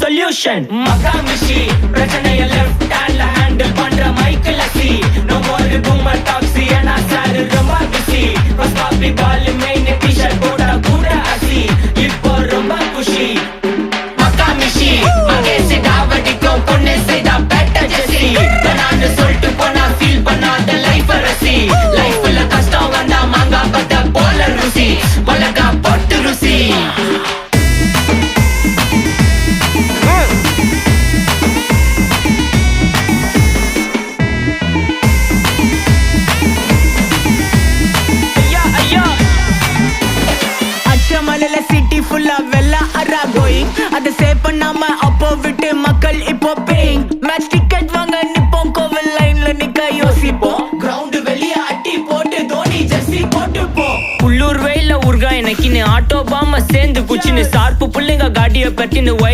solution. Makamishi பிரச்சனைய left handல handle பண்ற மைக்கேல் அசி. No more boomer taxi and Charu ரொம்ப busy. First copy ball main t-shirt போட்டா கூட அசி. இப்போ ரொம்ப குஷி. Makamishi மகேசி டாவடிக்கும் பொண்ணு செய்தா better ஜெசி. நானு சொல்லிட்டு போனா feel பண்ணாத life ரசி. லைஃப்ல கஷ்டம் வந்தா மாங்கா பத்த போல ருசி. மலகா போட்டு ருசி. சிட்டி ஃபுல்லா வெள்ள அரா கோயிங் அத சேவ் பண்ணாம அப்போ விட்டு மக்கள் இப்போ பேயிங் மேட்ச் டிக்கெட் வாங்க நிப்போம் கோவில் லைன்ல நிக்க யோசிப்போம் கிரவுண்ட் வெளிய அட்டி போட்டு தோனி ஜெர்சி போட்டு போ உள்ளூர் வெயில ஊர்கா எனக்குன்னு ஆட்டோ பாம சேர்ந்து குச்சின்னு சார்பு புள்ளைங்க காடிய பத்தின்னு